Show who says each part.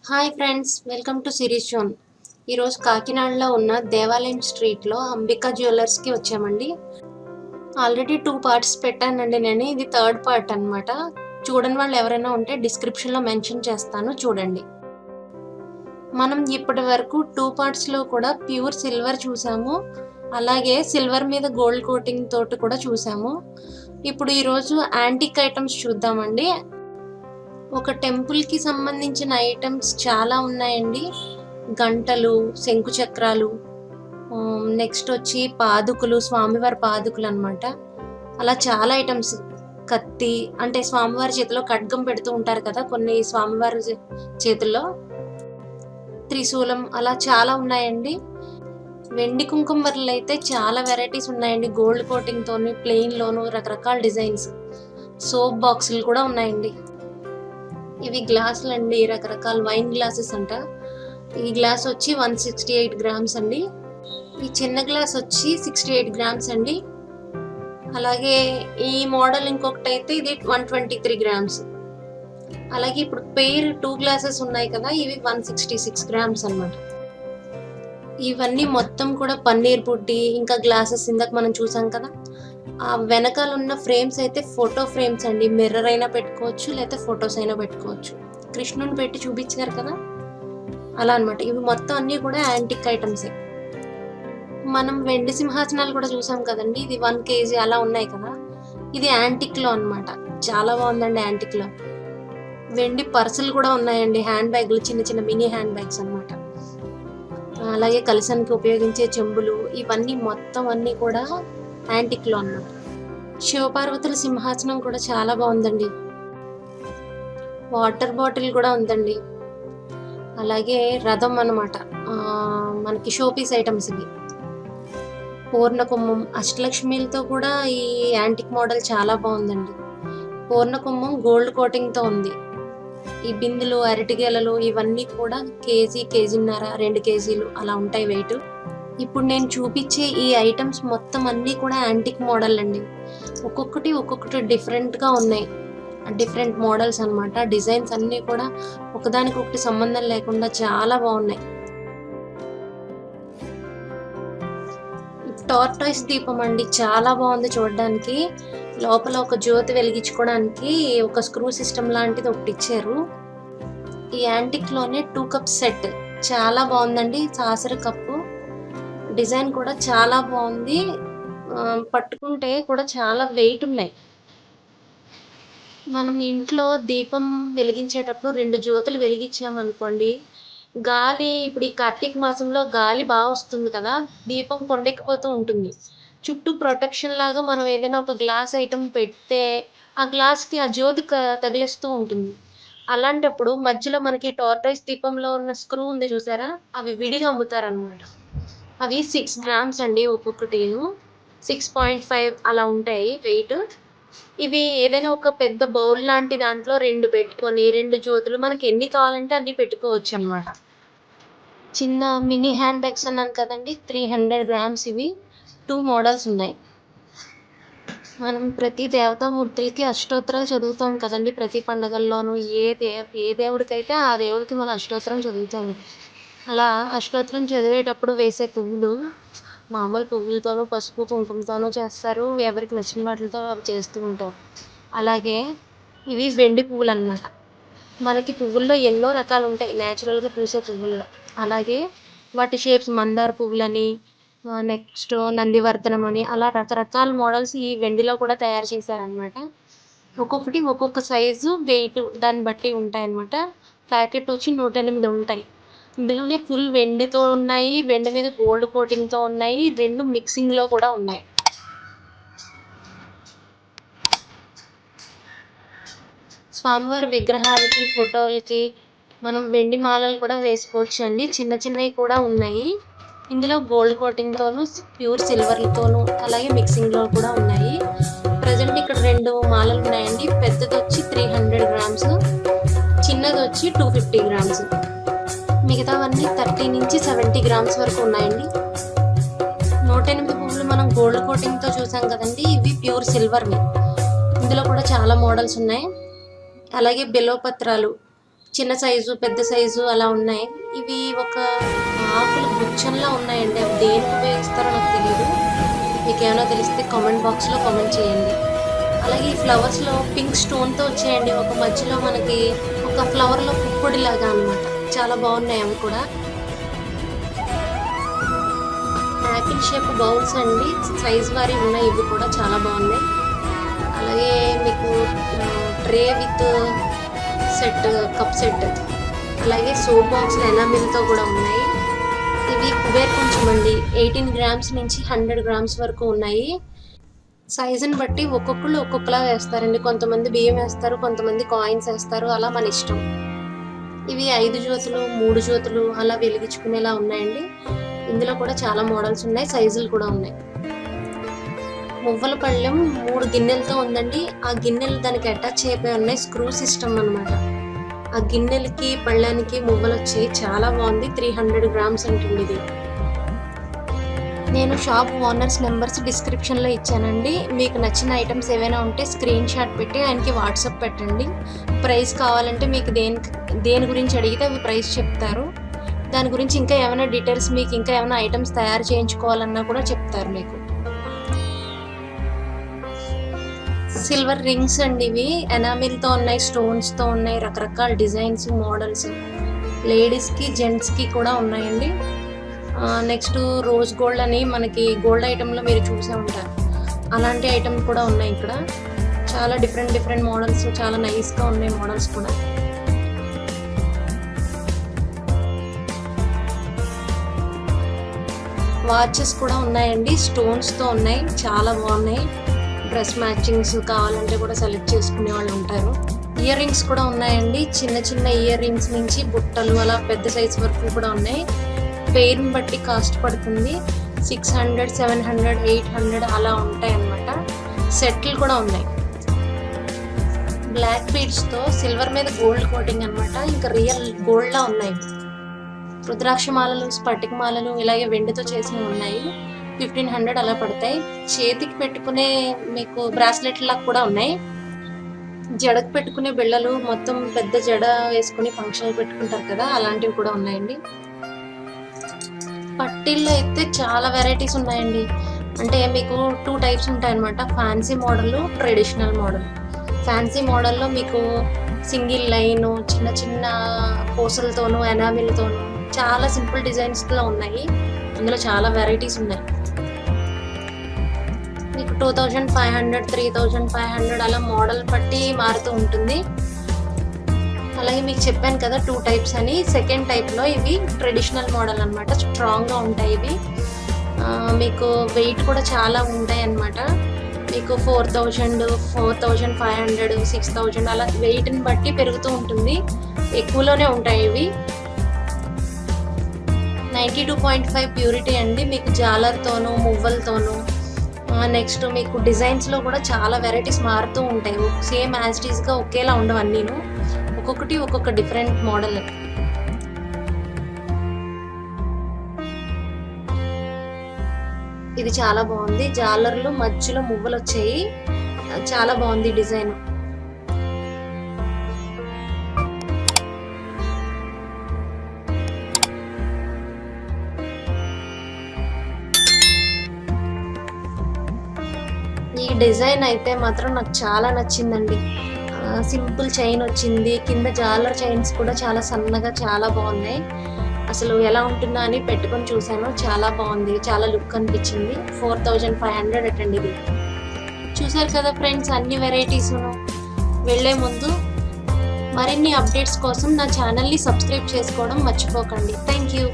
Speaker 1: Hi friends, welcome to series zone. ఈరోజు కాకినాడలో ఉన్న దేవాలయం స్ట్రీట్లో అంబికా జ్యువెలర్స్కి వచ్చామండి. ఆల్రెడీ 2 పార్ట్స్ పెట్టానండి నేను. ఇది థర్డ్ పార్ట్ అనమాట. చూడని వాళ్ళు ఎవరైనా ఉంటే డిస్క్రిప్షన్లో మెన్షన్ చేస్తాను, చూడండి. మనం ఇప్పటి వరకు 2 పార్ట్స్లో కూడా ప్యూర్ సిల్వర్ చూసాము, అలాగే సిల్వర్ మీద గోల్డ్ కోటింగ్ తోటి కూడా చూసాము. ఇప్పుడు ఈరోజు యాంటిక్ ఐటమ్స్ చూద్దామండి. ఒక టెంపుల్కి సంబంధించిన ఐటమ్స్ చాలా ఉన్నాయండి. గంటలు, శంకు చక్రాలు, నెక్స్ట్ వచ్చి పాదుకులు, స్వామివారి పాదుకులు అనమాట. అలా చాలా ఐటమ్స్. కత్తి అంటే స్వామివారి చేతిలో ఖడ్గం పెడుతూ ఉంటారు కదా కొన్ని స్వామివారి చేతుల్లో, త్రిశూలం, అలా చాలా ఉన్నాయండి. వెండి కుంకుమ వర్లు అయితే చాలా వెరైటీస్ ఉన్నాయండి. గోల్డ్ కోటింగ్ తోని, ప్లెయిన్ లోను రకరకాల డిజైన్స్. సోప్ బాక్సులు కూడా ఉన్నాయండి. ఇవి గ్లాసులు అండి, రకరకాల వైన్ గ్లాసెస్ అంట. ఈ గ్లాస్ వచ్చి 168 గ్రామ్స్ అండి. ఈ చిన్న గ్లాస్ వచ్చి 68 గ్రామ్స్ అండి. అలాగే ఈ మోడల్ ఇంకొకటి అయితే ఇది 123 గ్రామ్స్. అలాగే ఇప్పుడు పెయిర్ 2 గ్లాసెస్ ఉన్నాయి కదా, ఇవి 166 గ్రామ్స్ అనమాట. ఇవన్నీ మొత్తం కూడా పన్నీర్ బుడ్డి, ఇంకా గ్లాసెస్ ఇందాక మనం చూసాం కదా, ఆ వెనకాల ఉన్న ఫ్రేమ్స్ అయితే ఫోటో ఫ్రేమ్స్ అండి. మిర్రర్ అయినా పెట్టుకోవచ్చు, లేకపోతే ఫొటోస్ అయినా పెట్టుకోవచ్చు. కృష్ణుని పెట్టి చూపించారు కదా, అలా అనమాట. ఇవి మొత్తం అన్నీ కూడా యాంటిక్ ఐటమ్సే. మనం వెండి సింహాసనాలు కూడా చూసాం కదండి, ఇది 1 kg అలా ఉన్నాయి కదా, ఇది యాంటిక్లో అనమాట. చాలా బాగుందండి యాంటిక్లో. వెండి పర్సులు కూడా ఉన్నాయండి, హ్యాండ్ బ్యాగులు, చిన్న చిన్న మినీ హ్యాండ్ బ్యాగ్స్ అనమాట. అలాగే కలశానికి ఉపయోగించే చెంబులు, ఇవన్నీ మొత్తం అన్నీ కూడా యాంటిక్లో అన్నమాట. శివపార్వతుల సింహాసనం కూడా చాలా బాగుందండి. వాటర్ బాటిల్ కూడా ఉందండి. అలాగే రథం అన్నమాట, మనకి షోపీస్ ఐటమ్స్ ఇవి. పూర్ణ కుంభం, అష్టలక్ష్మిలతో కూడా ఈ యాంటిక్ మోడల్ చాలా బాగుందండి. పూర్ణ కుంభం గోల్డ్ కోటింగ్తో ఉంది. ఈ బిందులు, అరటిగేలలు, ఇవన్నీ కూడా కేజీ, కేజీన్నర, 2 kgs అలా ఉంటాయి వెయిట్. ఇప్పుడు నేను చూపించే ఈ ఐటమ్స్ మొత్తం అన్నీ కూడా యాంటిక్ మోడల్ అండి. ఒక్కొక్కటి డిఫరెంట్గా ఉన్నాయి, డిఫరెంట్ మోడల్స్ అనమాట. డిజైన్స్ అన్నీ కూడా ఒకదానికొకటి సంబంధం లేకుండా చాలా బాగున్నాయి. టార్టాయిస్ దీపం అండి, చాలా బాగుంది చూడడానికి. లోపల ఒక జ్యోతి వెలిగించుకోవడానికి ఒక స్క్రూ సిస్టమ్ లాంటిది ఒకటి ఇచ్చారు. ఈ యాంటిక్లోనే 2 కప్స్ సెట్ చాలా బాగుందండి. సాసర కప్పు డిజైన్ కూడా చాలా బాగుంది. పట్టుకుంటే కూడా చాలా వెయిట్ ఉన్నాయి. మనం ఇంట్లో దీపం వెలిగించేటప్పుడు 2 జ్యోతులు వెలిగించామనుకోండి, గాలి, ఇప్పుడు ఈ కార్తీక మాసంలో గాలి బాగా వస్తుంది కదా, దీపం కొండెక్కిపోతూ ఉంటుంది. చుట్టూ ప్రొటెక్షన్ లాగా మనం ఏదైనా ఒక గ్లాస్ ఐటమ్ పెడితే ఆ గ్లాస్కి ఆ జ్యోతి తగిలిస్తూ ఉంటుంది. అలాంటప్పుడు మధ్యలో మనకి టార్టాయిస్ దీపంలో ఉన్న స్క్రూ ఉంది చూసారా, అవి విడిగా అమ్ముతారనమాట. అవి 6 గ్రామ్స్ అండి ఒక్కొక్కటిను. 6.5 అలా ఉంటాయి వెయిట్. ఇవి ఏదైనా ఒక పెద్ద బౌల్ లాంటి దాంట్లో 2 పెట్టుకొని, 2 జ్యోతులు మనకి ఎన్ని కావాలంటే అన్ని పెట్టుకోవచ్చు అనమాట. చిన్న మినీ హ్యాండ్ బ్యాగ్స్ అన్నాను కదండి, 300 గ్రామ్స్. ఇవి 2 మోడల్స్ ఉన్నాయి. మనం ప్రతి దేవతామూర్తులకి అష్టోత్తరాలు చదువుతాం కదండి, ప్రతి పండుగల్లోనూ. ఏ దేవుడికైతే ఆ దేవుడికి మనం అష్టోత్తరం చదువుతాము. అలా అష్టోత్తరం చదివేటప్పుడు వేసే పువ్వులు మామూలు పువ్వులతోనూ, పసుపు కుంకుమతోనూ చేస్తారు. ఎవరికి నచ్చిన వాటితో చేస్తూ ఉంటాం. అలాగే ఇవి వెండి పువ్వులు అన్నమాట. మనకి పువ్వుల్లో ఎన్నో రకాలు ఉంటాయి న్యాచురల్గా పూసే పువ్వుల్లో. అలాగే వాటి షేప్స్ మందార పువ్వులని, నెక్స్ట్ నందివర్ధనం అని, అలా రకరకాల మోడల్స్ ఈ వెండిలో కూడా తయారు చేశారనమాట. ఒక్కొక్కటి ఒక్కొక్క సైజు, వెయిట్ దాన్ని బట్టి ఉంటాయన్నమాట. ప్యాకెట్ వచ్చి 108 ఉంటాయి. ఇందులోనే ఫుల్ వెండితో ఉన్నాయి, వెండి మీద గోల్డ్ కోటింగ్తో ఉన్నాయి, 2 మిక్సింగ్లో కూడా ఉన్నాయి. స్వామివారి విగ్రహాలకి, ఫోటోలకి మనం వెండి మాలలు కూడా వేసుకోవచ్చు అండి. చిన్న చిన్నవి కూడా ఉన్నాయి. ఇందులో గోల్డ్ కోటింగ్తోనూ, ప్యూర్ సిల్వర్లతోనూ, అలాగే మిక్సింగ్లో కూడా ఉన్నాయి. ప్రజెంట్ ఇక్కడ 2 మాలలు ఉన్నాయండి. పెద్దది వచ్చి 300 గ్రామ్స్, చిన్నది వచ్చి 250 గ్రామ్స్. మిగతావన్నీ 30 నుంచి 70 గ్రామ్స్ వరకు ఉన్నాయండి. 108 పువ్వులు మనం గోల్డ్ కోటింగ్తో చూసాం కదండి, ఇవి ప్యూర్ సిల్వర్వి. ఇందులో కూడా చాలా మోడల్స్ ఉన్నాయి. అలాగే బిల్వపత్రాలు, చిన్న సైజు, పెద్ద సైజు అలా ఉన్నాయి. ఇవి ఒక ఆకులు గుచ్చంలా ఉన్నాయండి. అవి దేనికి ఉపయోగిస్తారో నాకు తెలీదు. మీకేమైనా తెలిస్తే కామెంట్ బాక్స్‌లో కామెంట్ చేయండి. అలాగే ఈ ఫ్లవర్స్‌లో పింక్ స్టోన్‌తో వచ్చాయండి. ఒక మధ్యలో మనకి ఒక ఫ్లవర్‌లో పుప్పొడిలాగా అన్నమాట. చాలా బాగున్నాయి అవి కూడా. యాపిల్ షేప్ బౌల్స్ అండి. సైజ్ వారీ ఉన్నాయి. ఇవి కూడా చాలా బాగున్నాయి. అలాగే మీకు tray with set, cup set, అలాగే సోప్ బాక్స్లు ఎనామిల్తో కూడా ఉన్నాయి. ఇవి కుబేర్ కొంచెం అండి. 18 గ్రామ్స్ నుంచి 100 గ్రామ్స్ వరకు ఉన్నాయి. సైజుని బట్టి ఒక్కొక్కళ్ళు ఒక్కొక్కలా వేస్తారండి. కొంతమంది బియ్యం వేస్తారు, కొంతమంది కాయిన్స్ వేస్తారు. అలా మన ఇష్టం. ఇవి 5 జ్యోతులు, 3 జ్యోతులు అలా వెలిగించుకునేలా ఉన్నాయండి. ఇందులో కూడా చాలా మోడల్స్ ఉన్నాయి, సైజులు కూడా ఉన్నాయి. మువ్వల పళ్ళెం 3 గిన్నెలతో ఉందండి. ఆ గిన్నెలు దానికి అటాచ్ అయిపోయి ఉన్నాయి. స్క్రూ సిస్టమ్ అనమాట. ఆ గిన్నెలకి పళ్ళానికి మువ్వలు వచ్చాయి. చాలా బాగుంది. 300 గ్రామ్స్ అంటుంది ఇది. నేను షాప్ ఓనర్స్ నెంబర్స్ డిస్క్రిప్షన్లో ఇచ్చానండి. మీకు నచ్చిన ఐటమ్స్ ఏవైనా ఉంటే స్క్రీన్ షాట్ పెట్టి ఆయనకి వాట్సాప్ పెట్టండి. ప్రైస్ కావాలంటే మీకు దేని గురించి అడిగితే అవి ప్రైస్ చెప్తారు. దాని గురించి ఇంకా ఏమైనా డీటెయిల్స్, మీకు ఇంకా ఏమైనా ఐటమ్స్ తయారు చేయించుకోవాలన్నా కూడా చెప్తారు మీకు. సిల్వర్ రింగ్స్ అండి. ఇవి ఎనామిల్తో ఉన్నాయి, స్టోన్స్తో ఉన్నాయి, రకరకాల డిజైన్స్, మోడల్స్. లేడీస్కి, జెంట్స్కి కూడా ఉన్నాయండి. నెక్స్ట్ రోజ్ గోల్డ్ అని మనకి గోల్డ్ ఐటెంలో మీరు చూసే ఉంటారు. అలాంటి ఐటెం కూడా ఉన్నాయి ఇక్కడ. చాలా డిఫరెంట్ మోడల్స్, చాలా నైస్గా ఉన్నాయి మోడల్స్ కూడా. వాచెస్ కూడా ఉన్నాయండి. స్టోన్స్తో ఉన్నాయి, చాలా బాగున్నాయి. డ్రెస్ మ్యాచింగ్స్ కావాలంటే కూడా సెలెక్ట్ చేసుకునే వాళ్ళు ఉంటారు. ఇయర్ రింగ్స్ కూడా ఉన్నాయండి. చిన్న ఇయర్ రింగ్స్ నుంచి బుట్టలు అలా పెద్ద సైజ్ వరకు కూడా ఉన్నాయి. పెయిర్ని బట్టి కాస్ట్ పడుతుంది. 600, 700, 800 అలా ఉంటాయి అన్నమాట. సెట్లు కూడా ఉన్నాయి. బ్లాక్ బీడ్స్తో సిల్వర్ మీద గోల్డ్ కోటింగ్ అనమాట. ఇంకా రియల్ గోల్డ్లా ఉన్నాయి. రుద్రాక్ష మాలలు, స్ఫటిక మాలలు ఇలాగే వెండితో చేసినవి ఉన్నాయి. 1500 అలా పడతాయి. చేతికి పెట్టుకునే మీకు బ్రాస్లెట్ లాగా కూడా ఉన్నాయి. జడకు పెట్టుకునే బిళ్ళలు, మొత్తం పెద్ద జడ వేసుకుని ఫంక్షన్లు పెట్టుకుంటారు కదా, అలాంటివి కూడా ఉన్నాయండి. పట్టీల్లో అయితే చాలా వెరైటీస్ ఉన్నాయండి. అంటే మీకు 2 టైప్స్ ఉంటాయన్నమాట. Fancy model, traditional model. Fancy మోడల్లో మీకు సింగిల్ లైన్, చిన్న పూసలతోనూ, ఎనామిల్తోనూ చాలా సింపుల్ డిజైన్స్లో ఉన్నాయి. అందులో చాలా వెరైటీస్ ఉన్నాయి. మీకు 2500, 3500 అలా మోడల్ బట్టి మారుతూ ఉంటుంది. అలాగే మీకు చెప్పాను కదా 2 టైప్స్ అని. సెకండ్ టైప్లో ఇవి ట్రెడిషనల్ మోడల్ అనమాట. స్ట్రాంగ్గా ఉంటాయి ఇవి. మీకు వెయిట్ కూడా చాలా ఉంటాయి అన్నమాట. మీకు 4000, 4500, 6000 అలా వెయిట్ని బట్టి పెరుగుతూ ఉంటుంది. ఎక్కువలోనే ఉంటాయి ఇవి. 92.5 ప్యూరిటీ అండి. మీకు జాలర్తోనూ, మువ్వలతోనూ, నెక్స్ట్ మీకు డిజైన్స్లో కూడా చాలా వెరైటీస్ మారుతూ ఉంటాయి. సేమ్ యాజ్ ఇట్ ఈస్గా ఒకేలా ఉండవు అన్నీను. ఒక్కొక్కటి ఒక్కొక్క డిఫరెంట్ మోడల్. ఇది చాలా బాగుంది. జాలర్లు మధ్యలో మువ్వలు వచ్చాయి. చాలా బాగుంది డిజైన్. ఈ డిజైన్ అయితే మాత్రం నాకు చాలా నచ్చిందండి. సింపుల్ చైన్ వచ్చింది. కింద జాలర్ చైన్స్ కూడా చాలా సన్నగా చాలా బాగున్నాయి. అసలు ఎలా ఉంటుందా అని పెట్టుకొని చూశాను. చాలా బాగుంది. చాలా లుక్ అనిపించింది. 4500 అటండి ఇది. చూసారు కదా ఫ్రెండ్స్, అన్ని వెరైటీస్ను. వెళ్ళే ముందు మరిన్ని అప్డేట్స్ కోసం నా ఛానల్ని సబ్స్క్రైబ్ చేసుకోవడం మర్చిపోకండి. Thank you.